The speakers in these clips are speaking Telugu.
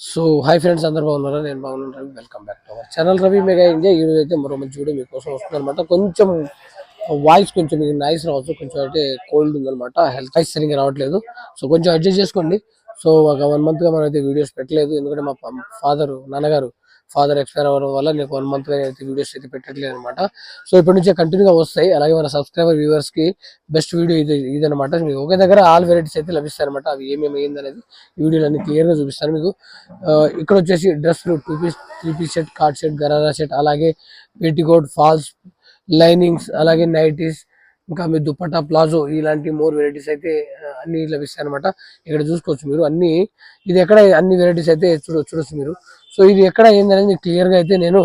సో హాయ్ ఫ్రెండ్స్, అందరు బాగున్నారా? నేను బాగున్నాను. Ravi, welcome back to our channel Ravi mega India. ఈ రోజు అయితే మరో మంచి వీడియో మీకోసం వస్తుంది అనమాట. కొంచెం వాయిస్ కొంచెం మీకు నాయిస్ రావచ్చు, కొంచెం అయితే కోల్డ్ ఉందన్నమాట. హెల్త్ వాయిస్ సరిగ్గా రావట్లేదు, సో కొంచెం అడ్జస్ట్ చేసుకోండి. సో ఒక 1 month గా మనం అయితే వీడియోస్ పెట్టలేదు, ఎందుకంటే మా నాన్నగారు ఫాదర్ ఎక్స్పైర్ అవ్వడం వల్ల నేను 1 month గా అయితే వీడియోస్ అయితే పెట్టట్లేదు అనమాట. సో ఇప్పటి నుంచే కంటిన్యూగా వస్తాయి. అలాగే మన సబ్స్క్రైబర్ వ్యూవర్స్ కి బెస్ట్ వీడియో ఇదనమాట. మీకు ఒకే దగ్గర ఆల్ వెరైటీస్ అయితే లభిస్తాయి అనమాట. అవి ఏమేమి అయిందనేది ఈ వీడియోలో అన్ని క్లియర్ గా చూపిస్తాను మీకు. ఇక్కడ వచ్చేసి డ్రెస్లు 2 piece 3 piece set, card set, gharara set, అలాగే పెట్టికోట్, ఫాల్స్, లైనింగ్స్, అలాగే నైటీస్, ఇంకా మీ దుపట్టా, ప్లాజో, ఇలాంటి మోర్ వెరైటీస్ అయితే అన్ని లభిస్తాయి అనమాట. ఇక్కడ చూసుకోవచ్చు మీరు అన్ని. ఇది ఎక్కడ అన్ని వెరైటీస్ అయితే చూడొచ్చు మీరు. సో ఇది ఎక్కడ ఏందనేది క్లియర్ గా అయితే నేను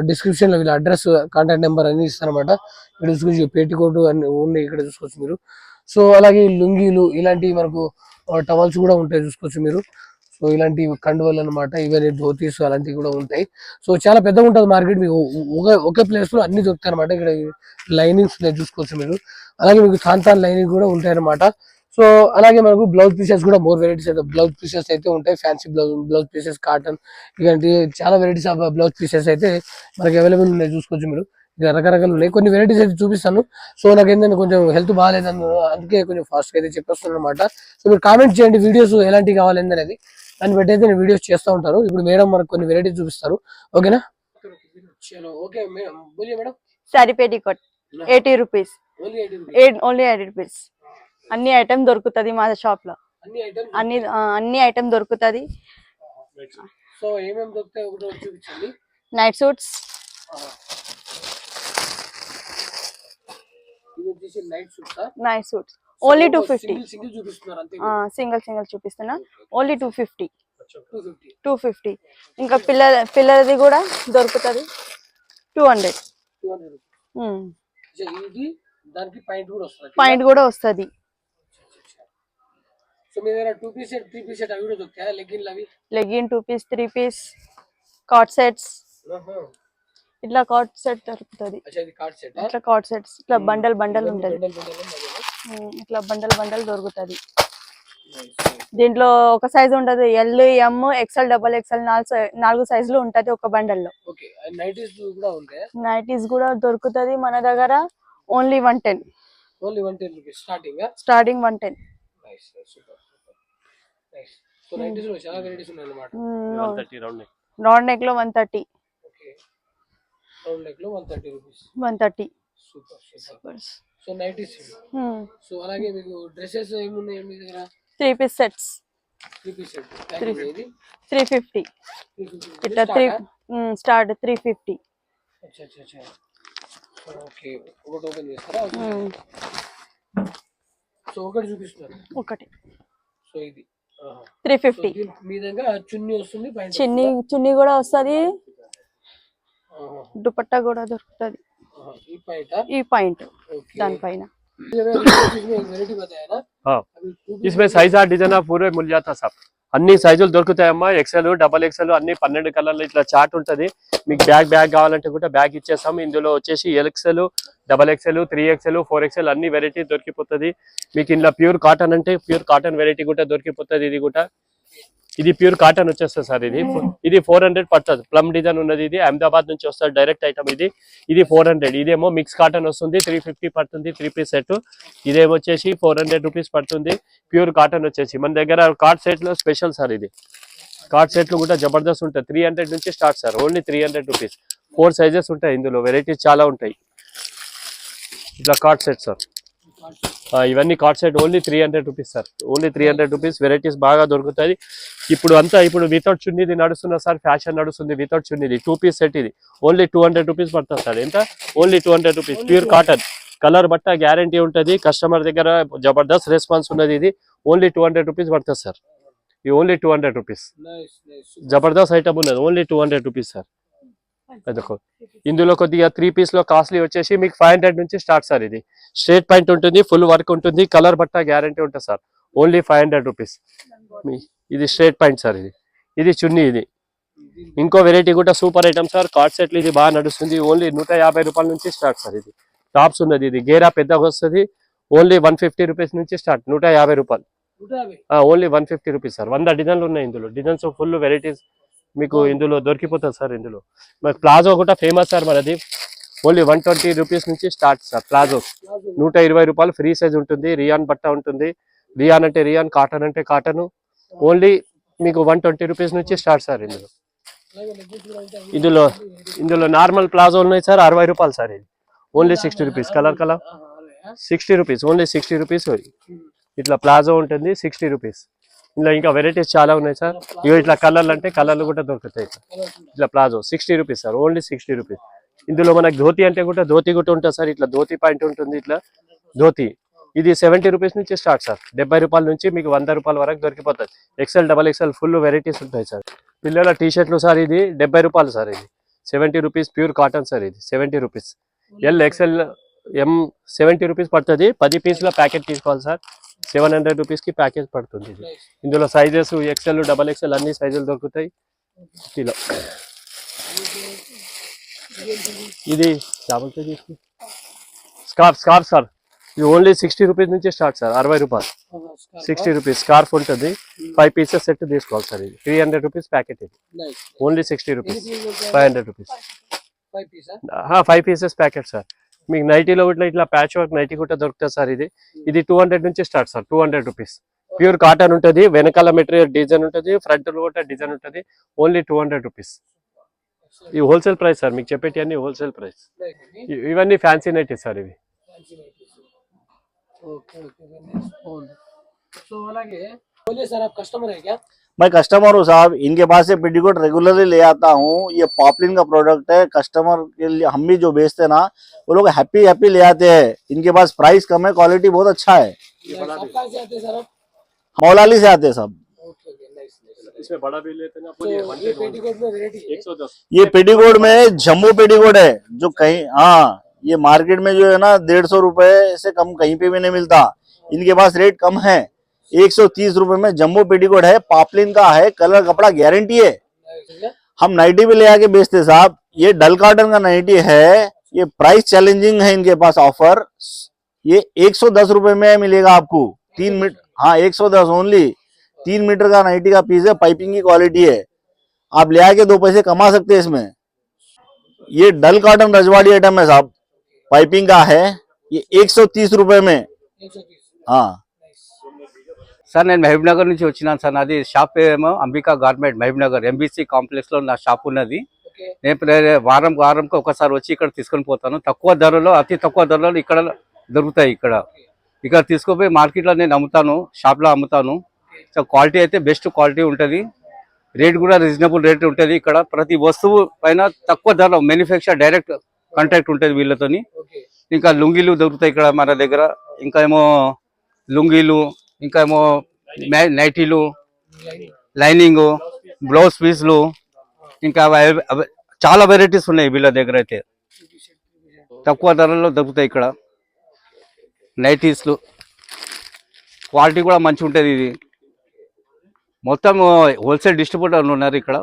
డిస్క్రిప్షన్ లో వీళ్ళ అడ్రస్, కాంటాక్ట్ నెంబర్ అన్ని ఇస్తాను అనమాట. ఇక్కడ చూసుకోవచ్చు పేటికోట్ అన్ని ఉన్నాయి, ఇక్కడ చూసుకోవచ్చు మీరు. సో అలాగే లుంగీలు, ఇలాంటి మనకు టవల్స్ కూడా ఉంటాయి, చూసుకోవచ్చు మీరు. సో ఇలాంటి కండువలు అనమాట, ఇవన్నీ ధోతీస్ అలాంటివి కూడా ఉంటాయి. సో చాలా పెద్దగా ఉంటుంది మార్కెట్. మీకు ఒకే ప్లేస్ లో అన్ని దొరుకుతాయి అనమాట. ఇక్కడ లైనింగ్స్ చూసుకోవచ్చు మీరు. అలాగే మీకు తాన్ లైనింగ్ కూడా ఉంటాయి అనమాట. సో అలాగే మనకు బ్లౌజ్ పీసెస్ కూడా మోర్ వెరైటీస్ అయితే బ్లౌజ్ పీసెస్ అయితే ఉంటాయి. ఫ్యాన్సీ బ్లౌజ్ పీసెస్, కాటన్, ఇలాంటి చాలా వెరైటీస్ ఆఫ్ బ్లౌజ్ పీసెస్ అయితే మనకి అవైలబుల్ ఉన్నాయి, చూసుకోవచ్చు మీరు. ఇక రకరకాలు ఉన్నాయి, కొన్ని వెరైటీస్ అయితే చూపిస్తాను. సో నాకు ఏంటంటే కొంచెం హెల్త్ బాగాలేదు, అందుకే కొంచెం ఫాస్ట్ గా అయితే చెప్పేస్తున్నాను అనమాట. సో మీరు కామెంట్ చేయండి వీడియోస్ ఎలాంటివి కావాలి అనేది, దాన్ని బట్టి అయితే నేను వీడియోస్ చేస్తూ ఉంటాను. ఇప్పుడు మేడం మనకు కొన్ని వెరైటీస్ చూపిస్తారు, ఓకేనా? Okay madam. Sari petticoat 80 rupees, only 80 rupees. అన్ని ఐటమ్ దొరుకుతుంది మా షాప్ లో. అన్ని ఐటమ్ దొరుకుతుంది. సో ఏమేమి దొరుకుతాయి ఒకటి చూపించండి. Night suits, night suits only 250. Single చూపిస్తున్నా, ఓన్లీ 250. ఇంకా పిల్లలది కూడా దొరుకుతుంది 200. పాయింట్ కూడా వస్తుంది. Legging 2 piece 3 piece, card sets, ఇట్లా కార్డ్ సెట్ దొరుకుతుంది. ఇట్లా కార్డ్ సెట్స్, ఇట్లా బండల్ ఉంటది, ఇట్లా బండల్ దొరుకుతుంది. దీంట్లో ఒక సైజ్ ఉంటది, ఎల్, ఎం, ఎక్స్ఎల్, XXL, 4 సైజులు ఉంటది ఒక బండల్ లో. నైటీస్ కూడా దొరుకుతుంది మన దగ్గర, ఓన్లీ 110. స్టార్టింగ్ 110. రౌండ్ నెక్ లో 130. 130. So nighties. సో అలాగే మీకు డ్రెస్సెస్ ఏమున్నాయి మీ దగ్గర? 3 piece సెట్స్, 350. ఇట్లా 3 స్టార్ట్ 350. ఓకే, ఒకటి ఓపెన్ చేస్తారా? సో ఒకటి చూపిస్తున్నారు, ఒకటి. సో ఇది 350. మీ దగ్గర చున్నీ వస్తుంది, చున్నీ కూడా వస్తుంది, దుపట్టా కూడా దొరుకుతుంది. ఈ పాయింట్ దానిపైన इसमें साइज और डिजाइन पूरे मिल जाता सब. అన్ని సైజులు దొరుకుతాయమ్మా. XL, XXL అన్ని 12 కలర్లు ఇట్లా చార్ట్ ఉంటది. మీకు బ్యాగ్ కావాలంటే కూడా బ్యాగ్ ఇచ్చేస్తాం. ఇందులో వచ్చేసి LXL, XXL, 3XL, 4XL అన్ని వెరైటీ దొరికిపోతుంది మీకు. ఇందులో ప్యూర్ కాటన్ అంటే ప్యూర్ కాటన్ వెరైటీ కూడా దొరికిపోతుంది. ఇది ప్యూర్ కాటన్ వచ్చేస్తుంది సార్. ఇది 400 పడుతుంది. ప్లమ్ డిజైన్ ఉన్నది. ఇది అహ్మదాబాద్ నుంచి వస్తుంది డైరెక్ట్ ఐటమ్. ఇది 400. ఇదేమో మిక్స్ కాటన్ వస్తుంది, 350 పడుతుంది 3 piece సెట్. ఇదేమో వచ్చేసి 400 రూపీస్ పడుతుంది. ప్యూర్ కాటన్ వచ్చేసి మన దగ్గర కార్డ్ సెట్ లో స్పెషల్ సార్. ఇది కార్డ్ సెట్లు కూడా జబర్దస్త్ ఉంటాయి. 300 నుంచి start sir, only 300 rupees. 4 sizes ఉంటాయి ఇందులో, వెరైటీస్ చాలా ఉంటాయి. ఇట్లా కార్డ్ సెట్ సార్. ఇవన్నీ card set only 300 rupees sir, only 300 rupees. Varieties బాగా దొరుకుతుంది. ఇప్పుడు వితౌట్ చున్నీది నడుస్తున్నా సార్, ఫ్యాషన్ నడుస్తుంది వితౌట్ చున్నీది. 2 piece సెట్ ఇది ఓన్లీ 200 రూపీస్ పడుతుంది సార్. ఎంత? Only 200 rupees. Pure cotton, colour బట్ట గ్యారంటీ ఉంటుంది. కస్టమర్ దగ్గర జబర్దస్త్ రెస్పాన్స్ ఉన్నది. ఇది ఓన్లీ 200 రూపీస్ పడుతుంది సార్. ఇది ఓన్లీ 200 రూపీస్. జబర్దస్త్ ఐటమ్ ఉన్నది, ఓన్లీ 200 రూపీస్ సార్. ఇందులో కొద్దిగా 3 piece లో కాస్ట్లీ వచ్చేసి మీకు 500 నుంచి స్టార్ట్ సార్. ఇది స్ట్రేట్ పాయింట్ ఉంటుంది, ఫుల్ వర్క్ ఉంటుంది, కలర్ బట్ట గ్యారంటీ ఉంటుంది సార్. Only 500 rupees. ఇది స్ట్రేట్ పాయింట్ సార్. ఇది చున్నీ. ఇది ఇంకో వెరైటీ కూడా సూపర్ ఐటమ్ సార్. కార్డ్ సెట్లు ఇది బాగా నడుస్తుంది. ఓన్లీ 150 రూపాయల నుంచి స్టార్ట్ సార్. ఇది టాప్స్ ఉన్నది. ఇది గేరా పెద్దగా వస్తుంది. ఓన్లీ 150 రూపీస్ నుంచి స్టార్ట్, 150 రూపాయలు. Only 150 rupees sir. 100 డిజైన్లు ఉన్నాయి ఇందులో. డిజైన్స్ ఫుల్ వెరైటీస్ మీకు ఇందులో దొరికిపోతుంది సార్. ఇందులో మనకి ప్లాజో కూడా ఫేమస్ సార్ మనది. ఓన్లీ 120 రూపీస్ నుంచి స్టార్ట్ సార్. ప్లాజో 120 రూపాయలు ఫ్రీ సైజ్ ఉంటుంది. రియాన్ బట్ట ఉంటుంది. రియాన్ అంటే రియాన్, కాటన్ అంటే కాటన్. ఓన్లీ మీకు 120 రూపీస్ నుంచి స్టార్ట్ సార్. ఇందులో ఇందులో నార్మల్ ప్లాజో ఉన్నాయి సార్ 60 రూపాయలు సార్. ఇది only 60 rupees. Colour 60 rupees, only 60 rupees. ఇట్లా ప్లాజో ఉంటుంది 60 రూపీస్. ఇందులో ఇంకా వెరైటీస్ చాలా ఉన్నాయి సార్. ఇవి ఇట్లా కలర్లు అంటే కలర్లు కూడా దొరుకుతాయి. ఇట్లా palazzo 60 rupees sir, only 60 rupees. ఇందులో మనకి ధోతి అంటే కూడా ధోతి కూడా ఉంటుంది సార్. ఇట్లా ధోతి పాయింట్ ఉంటుంది. ఇట్లా ధోతి ఇది 70 రూపీస్ నుంచి స్టార్ట్ సార్. 70 రూపాయల నుంచి మీకు 100 రూపాయల వరకు దొరికిపోతుంది. XL, double XL full varieties ఉంటాయి సార్. పిల్లల టీ షర్ట్లు సార్, ఇది 70 రూపాయలు సార్. ఇది 70 రూపీస్ ప్యూర్ కాటన్ సార్. ఇది 70 రూపీస్. ఎల్, ఎక్సెల్, ఎం 70 రూపీస్ పడుతుంది. 10 పీసుల ప్యాకెట్ తీసుకోవాలి సార్. 700 రూపీస్ కి ప్యాకేజ్ పడుతుంది. ఇది ఇందులో సైజెస్ ఎక్సెల్, డబల్ ఎక్సెల్ అన్ని సైజులు దొరుకుతాయి. కిలో ఇది స్కార్ఫ్ సార్. ఇది ఓన్లీ 60 రూపీస్ నుంచి స్టార్ట్ సార్. 60 రూపాయలు, 60 రూపీస్ స్కార్ఫ్ ఉంటుంది. 5 పీసెస్ సెట్ తీసుకోవాలి సార్. ఇది 300 రూపీస్ ప్యాకెట్. ఇది only 60 rupees. 500 rupees 5 pieces packet sir. మీకు నైటీలో ఇట్లా ఇట్లా ప్యాచ్ వర్క్ నైటీ కూడా దొరుకుతుంది సార్. ఇది 200 నుంచి start sir. 200 rupees pure cotton ఉంటుంది. వెనకాల మెటీరియల్ డిజైన్ ఉంటుంది, ఫ్రంట్ లో కూడా డిజైన్ ఉంటుంది. Only 200 rupees. ఈ హోల్సేల్ ప్రైస్ సార్. మీకు చెప్పేటి అన్ని హోల్సేల్ ప్రైస్. ఇవన్నీ ఫ్యాన్సీ నైటీ సార్. ఇవి मैं कस्टमर हूँ साहब, इनके पास से पेटीकोट रेगुलरली ले आता हूँ। ये पॉपलिन का प्रोडक्ट है। कस्टमर के लिए हम भी जो बेचते हैं ना, वो लोग हैप्पी ले आते हैं। इनके पास प्राइस कम है, क्वालिटी बहुत अच्छा है। मौलाली से आते हैं सब। इसमें बड़ा भी लेते हैं ना। ये पेटीकोट में जम्बो पेटीकोट है जो कहीं, हाँ, ये मार्केट में जो है ना 150 रुपए से कम कहीं पे भी नहीं मिलता। इनके पास रेट कम है। 130 रुपए में जम्बो पेटीकोट है, पॉपलिन का है, कलर कपड़ा गारंटी है। हम नाइटी भी ले आके बेचते साहब। ये डल कॉटन का नाइटी है। ये प्राइस चैलेंजिंग है इनके पास ऑफर। ये 110 रुपए में मिलेगा आपको। 3 मीटर, हाँ 110 ओनली। 3 मीटर का नाइटी का पीस है, पाइपिंग की क्वालिटी है। आप ले आके 2 पैसे कमा सकते हैं इसमें। ये डल कॉटन रजवाड़ी आइटम है साहब, पाइपिंग का है। ये 130 रुपए में। हाँ సార్, నేను మహబూబ్ నగర్ నుంచి వచ్చినాను సార్. నాది షాప్ ఏమో Ambika garment, Mahabub Nagar MBC complex లో నా షాప్ ఉన్నది. నేను వారంకి ఒకసారి వచ్చి ఇక్కడ తీసుకొని పోతాను. తక్కువ ధరలో, అతి తక్కువ ధరలో ఇక్కడ దొరుకుతాయి. ఇక్కడ తీసుకుపోయి మార్కెట్లో నేను అమ్ముతాను, షాప్లో అమ్ముతాను. సో క్వాలిటీ అయితే బెస్ట్ క్వాలిటీ ఉంటుంది. రేట్ కూడా రీజనబుల్ రేట్ ఉంటుంది. ఇక్కడ ప్రతి వస్తువు పైన తక్కువ ధరలో మ్యానుఫ్యాక్చర్ డైరెక్ట్ కాంటాక్ట్ ఉంటుంది వీళ్ళతోని. ఇంకా లుంగీలు దొరుకుతాయి ఇక్కడ మన దగ్గర. ఇంకా ఏమో లుంగీలు, ఇంకా ఏమో నైటీలు, లైనింగ్, బ్లౌజ్ పీస్లు, ఇంకా చాలా వెరైటీస్ ఉన్నాయి వీళ్ళ దగ్గర. అయితే తక్కువ ధరలో దొరుకుతాయి ఇక్కడ నైటీస్లు. క్వాలిటీ కూడా మంచిగా ఉంటుంది. ఇది మొత్తం హోల్సేల్ డిస్ట్రిబ్యూటర్లు ఉన్నారు ఇక్కడ.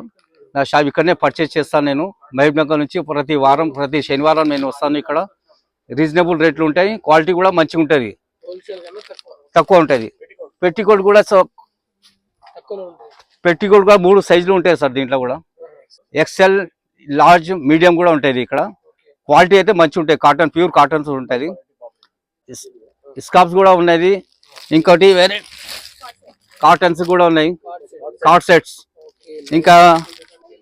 నా షాప్ ఇక్కడనే పర్చేస్ చేస్తాను నేను. మహబూబ్ నగర్ నుంచి ప్రతి వారం, ప్రతి శనివారం నేను వస్తాను. ఇక్కడ రీజనబుల్ రేట్లు ఉంటాయి. క్వాలిటీ కూడా మంచిగా ఉంటుంది, తక్కువ ఉంటుంది. పెట్టికోట్ కూడా 3 సైజులు ఉంటాయి సార్. దీంట్లో కూడా ఎక్సెల్, లార్జ్, మీడియం కూడా ఉంటుంది ఇక్కడ. క్వాలిటీ అయితే మంచిగా ఉంటాయి. కాటన్, ప్యూర్ కాటన్స్ ఉంటుంది. స్కార్ఫ్స్ కూడా ఉన్నది. ఇంకోటి వేరే కాటన్స్ కూడా ఉన్నాయి, కార్డ్ సెట్స్. ఇంకా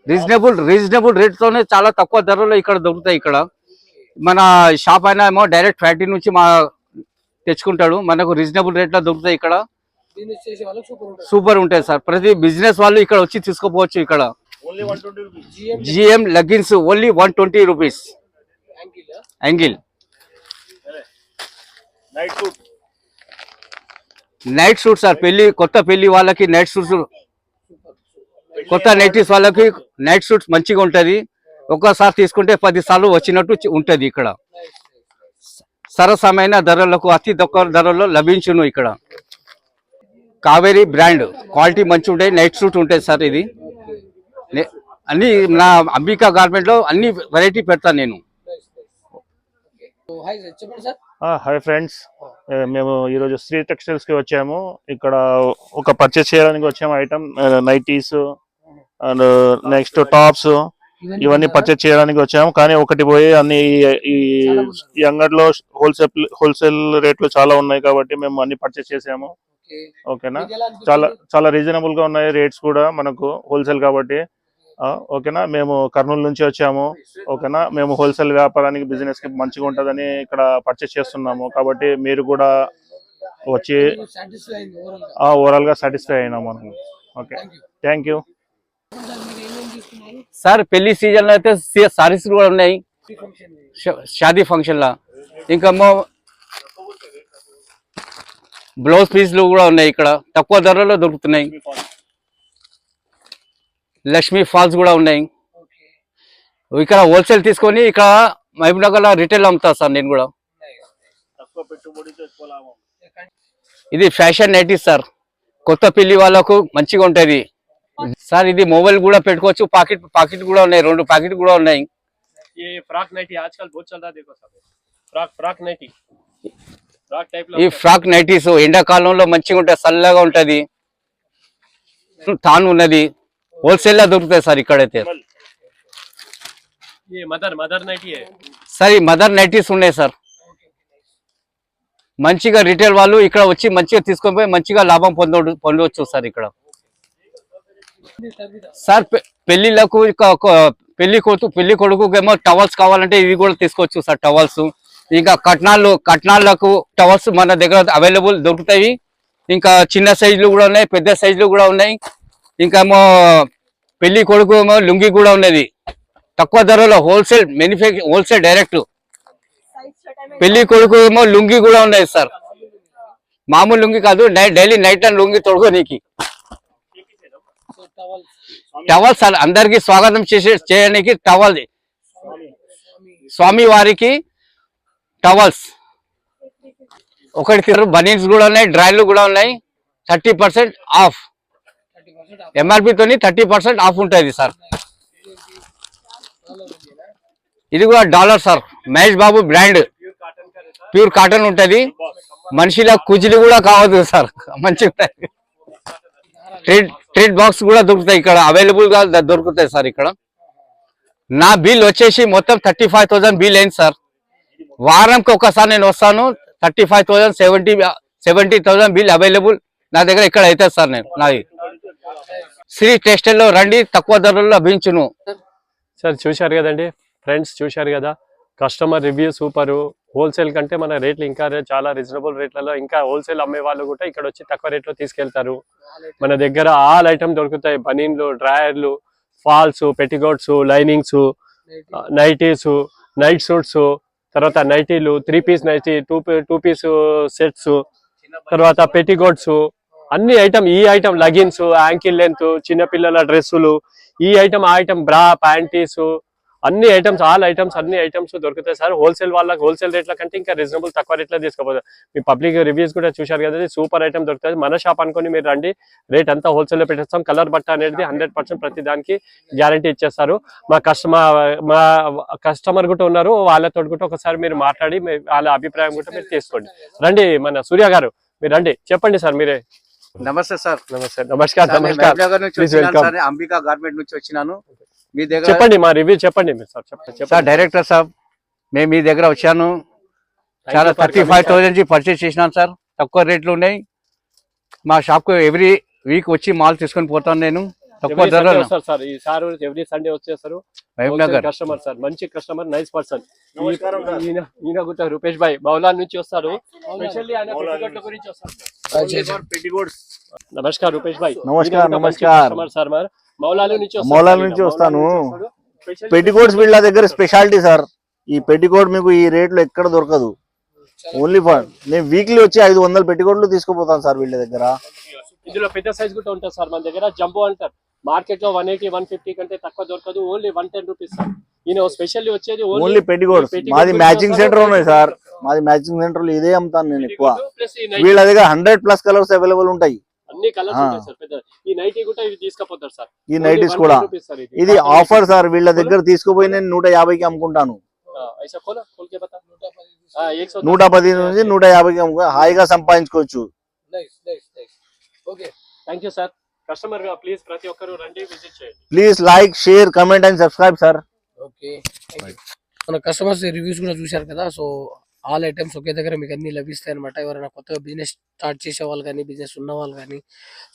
రీజనబుల్ రేట్తోనే చాలా తక్కువ ధరలో ఇక్కడ దొరుకుతాయి. ఇక్కడ మన షాప్ అయినా ఏమో డైరెక్ట్ ఫ్యాక్టరీ నుంచి తెచ్చుకుంటాడు. మనకు రీజనబుల్ రేట్లో దొరుకుతాయి ఇక్కడ. సూపర్ ఉంటాయి సార్. ప్రతి బిజినెస్ వాళ్ళు ఇక్కడ వచ్చి తీసుకోపోవచ్చు. ఇక్కడ GM leggings only 120 rupees. Angle night suit sir. కొత్త పెళ్లి వాళ్ళకి నైట్ సూట్స్, కొత్త నైటీస్ వాళ్ళకి నైట్ సూట్స్ మంచిగా ఉంటది. ఒక్కసారి తీసుకుంటే 10 సార్లు వచ్చినట్టు ఉంటది. ఇక్కడ సరసమైన ధరలకు, అతి తక్కువ ధరల్లో లభించును. ఇక్కడ కావేరీ బ్రాండ్ క్వాలిటీ మంచిగా ఉంటాయి. నైట్ సూట్ ఉంటాయి సార్. ఇది అన్ని నా అంబికా గార్మెంట్ లో అన్ని వెరైటీ పెడతాను నేను. हाय फ्रेंड्स, మేము ఈరోజు శ్రీ టెక్స్టైల్స్ కి వచ్చాము. ఇక్కడ ఒక పర్చేస్ చేయడానికి వచ్చాము. Item nighties and next tops ఇవన్నీ పర్చేస్ చేయడానికి వచ్చాము. కానీ ఒకటి పోయి అన్ని ఈ అంగడిలో హోల్సేల్ రేట్లు చాలా ఉన్నాయి కాబట్టి మేము అన్ని పర్చేస్ చేసాము. ఓకేనా, చాలా చాలా రీజనబుల్ గా ఉన్నాయి రేట్స్ కూడా మనకు హోల్సేల్ కాబట్టి. ఓకేనా, మేము కర్నూలు నుంచి వచ్చాము. ఓకేనా, మేము హోల్సేల్ వ్యాపారానికి బిజినెస్ కి మంచిగా ఉంటుందని ఇక్కడ పర్చేస్ చేస్తున్నాము. కాబట్టి మీరు కూడా వచ్చి ఓవరాల్ గా సాటిస్ఫై అయినాము మనం. Okay, thank you. సార్ పెళ్లి సీజన్ లో అయితే సారీస్ కూడా ఉన్నాయి, షాదీ ఫంక్షన్ లా. ఇంకా బ్లౌజ్ పీస్లు కూడా ఉన్నాయి, ఇక్కడ తక్కువ ధరలో దొరుకుతున్నాయి. లక్ష్మీ ఫాల్స్ కూడా ఉన్నాయి. ఇక్కడ హోల్సేల్ తీసుకొని ఇక్కడ మహబూబ్ నగర్ లో రిటైల్ అమ్ముతా సార్ నేను కూడా. ఇది ఫ్యాషన్ నైటీస్ సార్, కొత్త పెళ్లి వాళ్ళకు మంచిగా ఉంటది సార్. ఇది మొబైల్ కూడా పెట్టుకోవచ్చు, పాకెట్ కూడా ఉన్నాయి, 2 ప్యాకెట్ కూడా ఉన్నాయి. ఈ ఫ్రాక్ నైటీస్ ఎండాకాలంలో మంచిగా ఉంటాయి, చల్లగా ఉంటది, తాను ఉన్నది. హోల్సేల్ లా దొరుకుతాయి సార్ ఇక్కడైతే. సార్ ఈ మదర్ నైటీస్ ఉన్నాయి సార్. మంచిగా రిటైల్ వాళ్ళు ఇక్కడ వచ్చి మంచిగా తీసుకొని పోయి మంచిగా లాభం పొందవచ్చు సార్ ఇక్కడ. సార్ పెళ్లిళ్ళకు పెళ్లి కొడుకు ఏమో టవల్స్ కావాలంటే ఇవి కూడా తీసుకోవచ్చు సార్. టవల్స్ ఇంకా కట్నాలకు టవల్స్ మన దగ్గర అవైలబుల్ దొరుకుతాయి. ఇంకా చిన్న సైజులు కూడా ఉన్నాయి, పెద్ద సైజులు కూడా ఉన్నాయి. ఇంకా ఏమో పెళ్లి కొడుకు ఏమో లుంగి కూడా ఉన్నది తక్కువ ధరలో, హోల్సేల్ డైరెక్ట్. పెళ్లి కొడుకు ఏమో లుంగి కూడా ఉన్నాయి సార్, మామూలు లుంగి కాదు, డైలీ నైట్ అండ్ లుంగి తొడుకోనికి. టవల్ సార్ అందరికి స్వాగతం చేయడానికి టవల్, స్వామి వారికి టవల్స్ ఒకటి. బనీన్స్ కూడా ఉన్నాయి, డ్రైలు కూడా ఉన్నాయి. 30% ఆఫ్, ఎంఆర్పి తోని 30% ఆఫ్ ఉంటుంది సార్. ఇది కూడా dollar sir, Mahesh Babu brand, pure cotton ఉంటది. మనిషిలా కుజిలి కూడా కావద్దు సార్, మంచిగా ట్రీట్ బాక్స్ కూడా దొరుకుతాయి ఇక్కడ, అవైలబుల్ గా దొరుకుతాయి సార్ ఇక్కడ. నా బిల్ వచ్చేసి మొత్తం 35,000 బిల్ అయింది సార్. వారంకి ఒకసారి నేను వస్తాను. 35,000 70,000 బిల్ అవైలబుల్ నా దగ్గర ఇక్కడ అవుతుంది సార్. నేను నాది శ్రీ టెక్స్టైల్ లో రండి, తక్కువ ధరలో లభించును సార్. చూశారు కదండి ఫ్రెండ్స్, చూశారు కదా, కస్టమర్ రివ్యూ సూపరు. హోల్సేల్ కంటే మన రేట్లు ఇంకా చాలా రీజనబుల్ రేట్లలో, ఇంకా హోల్సేల్ అమ్మే వాళ్ళు కూడా ఇక్కడ వచ్చి తక్కువ రేట్లో తీసుకెళ్తారు. మన దగ్గర ఆల్ ఐటమ్ దొరుకుతాయి, బనీన్లు, డ్రాయర్లు, falls, petticoats, linings, nighties, night suits, తర్వాత నైటీలు, 3 పీస్ నైటీ, 2 పీస్ సెట్స్, తర్వాత పెట్టికోట్స్, అన్ని ఐటమ్. ఈ ఐటమ్ లగిన్స్, యాంకిల్ లెంత్, చిన్నపిల్లల డ్రెస్సులు, ఈ ఐటమ్ ఆ ఐటమ్, బ్రా, ప్యాంటీస్, అన్ని ఐటమ్స్, ఆల్ ఐటమ్స్, అన్ని ఐటమ్స్ దొరుకుతాయి సార్. హోల్సేల్ వాళ్ళకి హోల్సేల్ రేట్ల కంటే ఇంకా రీజనబుల్ తక్కువ రేట్లో తీసుకోపోతారు. మీ పబ్లిక్ రివ్యూస్ కూడా చూశారు కదా, సూపర్ ఐటమ్ దొరుకుతుంది. మన షాప్ అనుకుని మీరు రండి, రేట్ అంతా హోల్సేల్లో పెట్టేస్తాం. కలర్ బట్ట అనేది 100% ప్రతి దానికి గ్యారంటీ ఇచ్చేస్తారు. మా కస్టమర్ కూడా ఉన్నారు, వాళ్ళతో కూడా ఒకసారి మీరు మాట్లాడి వాళ్ళ అభిప్రాయం కూడా మీరు తీసుకోండి. రండి, మన సూర్య గారు మీరు రండి, చెప్పండి సార్ మీరే. నమస్తే సార్. నమస్తే, నమస్కారం. అంబికా గార్మెంట్ నుంచి వచ్చినాను. మీ దగ్గర చెప్పండి, మా రివ్యూ చెప్పండి మీరు సార్. సార్ డైరెక్టర్ సార్, మేము మీ దగ్గర వచ్చాను. చాలా 35,000 పర్చేస్ చేసినాను సార్. తక్కువ రేట్లు ఉన్నాయి. మా షాప్ కు ఎవ్రీ వీక్ వచ్చి మాల్ తీసుకొని పోతాను నేను, తక్కువ ధరలో. సార్ ఈ సార్ ఎవ్రీ సండే వచ్చేస్తారు. కస్టమర్ సార్, మంచి కస్టమర్, నైస్ పర్సన్. ఈయన కూడా రూపేష్ భాయ్ మౌలాన్ నుంచి వస్తారు. స్పెషల్లీ ఆయన పెట్టికోట్ల గురించి వస్తారు. నమస్కార్ రూపేష్ భాయ్. నమస్కార్ సార్, మౌలాల నుంచి వస్తాను. పెట్టికోట్స్ వీళ్ళ దగ్గర స్పెషాలిటీ సార్. ఈ పెట్టికోట్ మీకు ఈ రేట్ లో ఎక్కడ దొరకదు. ఓన్లీ ఫర్ నేను వీక్లీ వచ్చి 500 పెట్టికోట్లు తీసుకుపోతాను సార్ వీళ్ళ దగ్గర. ఇందులో పెద్ద సైజ్ కూడా ఉంటుంది సార్ మన దగ్గర. జంబో అంటారు, మార్కెట్ లో 180, 150 కంటే తక్కువ దొరకదు. Only 110 rupees sir. ఈయన స్పెషల్లీ వచ్చేది ఓన్లీ పెట్టికోట్స్. మాది మ్యాచింగ్ సెంటర్ ఉన్నాయి సార్. మాది మ్యాచింగ్ సెంటర్ లో ఇదే అమ్ముతాను నేను ఎక్కువ. వీళ్ళ దగ్గర 100+ కలర్స్ అవైలబుల్ ఉంటాయి. అన్ని కలర్స్ ఉంటాయి సార్. పెద్ద ఈ నైటీ కూడా ఇది తీసుకుపోతారు సార్. ఈ నైటీస్ కూడా ఇది ఆఫర్ సార్. వీళ్ళ దగ్గర తీసుకుపోయి నేను 150కి అమ్ముకుంటాను. ऐसा खोलो खोल के बता 110 110 నుంచి 150 హాయిగా సంపాదించుకోవచ్చు. Okay thank you sir. Customer please ప్రతి ఒక్కరు రండి విజిట్ చేయండి. Please like share comment and subscribe sir. Okay మన కస్టమర్స్ రివ్యూస్ కూడా చూశారు కదా. సో ఆల్ ఐటమ్స్ ఒకే దగ్గర మీకు అన్ని లభిస్తాయి అనమాట. ఎవరైనా కొత్తగా బిజినెస్ స్టార్ట్ చేసే వాళ్ళు కానీ బిజినెస్ ఉన్న వాళ్ళు కానీ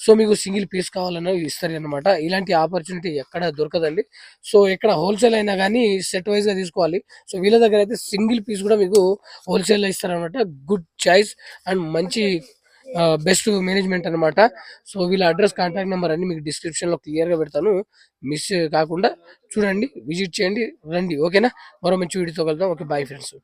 సో మీకు సింగిల్ పీస్ కావాలన్నా ఇస్తారు అనమాట. ఇలాంటి ఆపర్చునిటీ ఎక్కడ దొరకదండి. సో ఇక్కడ హోల్సేల్ అయినా కానీ సెట్ వైజ్గా తీసుకోవాలి. సో వీళ్ళ దగ్గర అయితే సింగిల్ పీస్ కూడా మీకు హోల్సేల్లో ఇస్తారనమాట. గుడ్ చాయిస్ అండ్ మంచి బెస్ట్ మేనేజ్మెంట్ అనమాట. సో వీళ్ళ అడ్రస్ కాంటాక్ట్ నెంబర్ అన్ని మీకు డిస్క్రిప్షన్లో క్లియర్గా పెడతాను. మిస్ కాకుండా చూడండి, విజిట్ చేయండి, రండి. ఓకేనా? మరో మంచి వీడియోతో కలుద్దాం. Okay, bye friends.